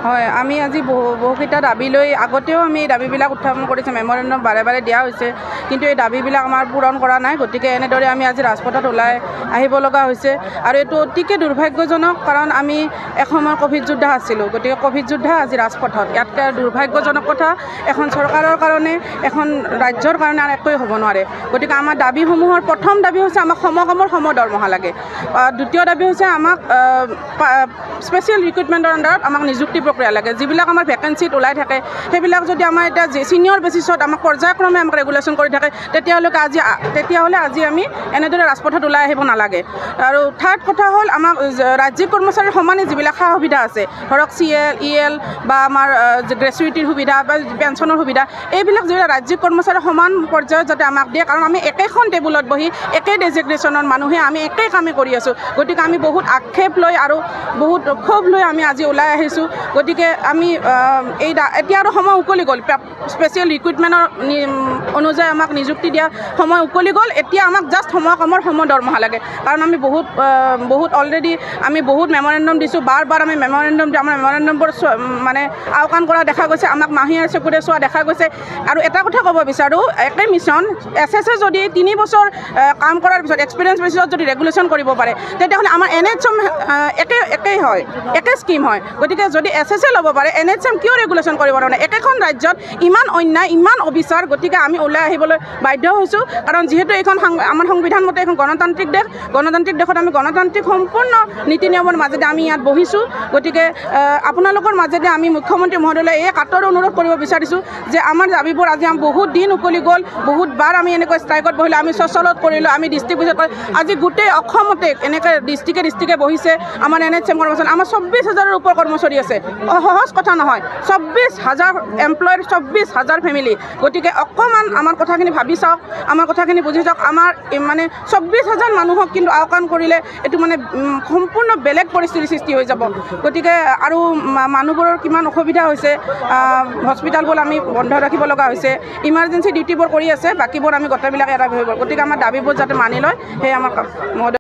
হয়, আমি আজি বহুকেইটা দাবী লৈ আগতেও আমি দাবীবিলাক উত্থাপন কৰিছোঁ, মেমৰেণ্ডাম বাৰে বাৰে দিয়া হৈছে, কিন্তু এই দাবীবিলাক আমাৰ পূৰণ কৰা নাই। গতিকে এনেদৰে আমি আজি ৰাজপথত ওলাই আহিব লগা হৈছে আৰু এইটো অতিকে দুৰ্ভাগ্যজনক, কাৰণ আমি এসময়ৰ ক'ভিড যোদ্ধা আছিলোঁ। গতিকে ক'ভিড যোদ্ধা আজি ৰাজপথত, ইয়াতকৈ দুৰ্ভাগ্যজনক কথা এখন চৰকাৰৰ কাৰণে, এখন ৰাজ্যৰ কাৰণে আৰু একোৱেই হ'ব নোৱাৰে। গতিকে আমাৰ দাবীসমূহৰ প্ৰথম দাবী হৈছে আমাক সমকামৰ দৰমহা লাগে। দ্বিতীয় দাবী হৈছে আমাক স্পেচিয়েল ৰিক্ৰুটমেণ্টৰ আণ্ডাৰত আমাক নিযুক্তি প্ৰক্ৰিয়া লাগে। যিবিলাক আমাৰ ভেকেঞ্চিত ওলাই থাকে সেইবিলাক যদি আমাৰ এতিয়া ছিনিয়ৰ বেচিছত আমাক পৰ্যায়ক্ৰমে আমাক ৰেগুলেশ্যন কৰি থাকে, তেতিয়াহ'লে আজি আমি এনেদৰে ৰাজপথত ওলাই আহিব নালাগে। আৰু থাৰ্ড কথা হ'ল, আমাক ৰাজ্যিক কৰ্মচাৰীৰ সমানে যিবিলাক সা সুবিধা আছে, ধৰক CL, EL বা আমাৰ গ্ৰেচুইটিৰ সুবিধা বা পেঞ্চনৰ সুবিধা, এইবিলাক যিবিলাক ৰাজ্যিক কৰ্মচাৰীৰ সমান পৰ্যায়ত যাতে আমাক দিয়ে, কাৰণ আমি একেখন টেবুলত বহি একে ডেজিগনেশ্যনৰ মানুহে আমি একেই কামেই কৰি আছোঁ। গতিকে আমি বহুত আক্ষেপ লৈ আৰু বহুত ক্ষোভ লৈ আমি আজি ওলাই আহিছোঁ। গতিকে আমি এতিয়া আৰু সময় উকলি গ'ল, স্পেচিয়েল ৰিক্ৰুটমেণ্টৰ অনুযায়ী আমাক নিযুক্তি দিয়া সময় উকলি গ'ল। এতিয়া আমাক জাষ্ট সমকামৰ দৰমহা লাগে, কাৰণ আমি বহুত অলৰেডি আমি বহুত মেমৰেণ্ডাম দিছোঁ, বাৰ আমি মেমৰেণ্ডাম দিওঁ। আমাৰ মেমৰেণ্ডামবোৰ মানে আওকাণ কৰা দেখা গৈছে, আমাক মাহীয়ে চকুৰে চোৱা দেখা গৈছে। আৰু এটা কথা ক'ব বিচাৰোঁ, একে মিছন SSA যদি 3 বছৰ কাম কৰাৰ পিছত এক্সপিৰিয়েঞ্চ বেচিছত যদি ৰেগুলেশ্যন কৰিব পাৰে, তেতিয়াহ'লে আমাৰ NHM একেই হয়, একে স্কিম হয়। গতিকে যদি SSA ল'ব পাৰে, NHM কিয় ৰেগুলেশ্যন কৰিব নোৱাৰে? একেখন ৰাজ্যত ইমান অন্যায়, ইমান অবিচাৰ। গতিকে আমি ওলাই আহিবলৈ বাধ্য হৈছোঁ, কাৰণ যিহেতু এইখন আমাৰ সংবিধান মতে এখন গণতান্ত্ৰিক দেশ, গণতান্ত্ৰিক দেশত আমি গণতান্ত্ৰিক সম্পূৰ্ণ নীতি নিয়মৰ মাজেদি আমি ইয়াত বহিছোঁ। গতিকে আপোনালোকৰ মাজেদি আমি মুখ্যমন্ত্ৰী মহোদয়লৈ এই কাতৰ অনুৰোধ কৰিব বিচাৰিছোঁ যে আমাৰ দাবীবোৰ আজি বহুত দিন উকলি গ'ল, বহুতবাৰ আমি এনেকৈ ষ্ট্ৰাইকত বহিলোঁ, আমি সচলত কৰিলোঁ, আমি ডিষ্ট্ৰিক্ট ভিজিট কৰি, আজি গোটেই অসমতে এনেকৈ ডিষ্ট্ৰিক্টে বহিছে আমাৰ NHM কৰ্মচাৰী। আমাৰ 24,000ৰ ওপৰ কৰ্মচাৰী আছে, সহজ কথা নহয়। 24,000 এমপ্লয়ৰ, 24,000 ফেমিলি। গতিকে অকণমান আমাৰ কথাখিনি ভাবি চাওক, আমাৰ কথাখিনি বুজি চাওক। আমাৰ মানে 24,000 মানুহক কিন্তু আওকাণ কৰিলে এইটো মানে সম্পূৰ্ণ বেলেগ পৰিস্থিতিৰ সৃষ্টি হৈ যাব। গতিকে আৰু মানুহবোৰৰ কিমান অসুবিধা হৈছে, হস্পিটেলবোৰ আমি বন্ধ ৰাখিব লগা হৈছে, ইমাৰ্জেঞ্চি ডিউটিবোৰ কৰি আছে, বাকীবোৰ আমি গোটেইবিলাকে এৰাই হৈ গ'ল। গতিকে আমাৰ দাবীবোৰ যাতে মানি লয়, সেয়ে আমাৰ মহোদয়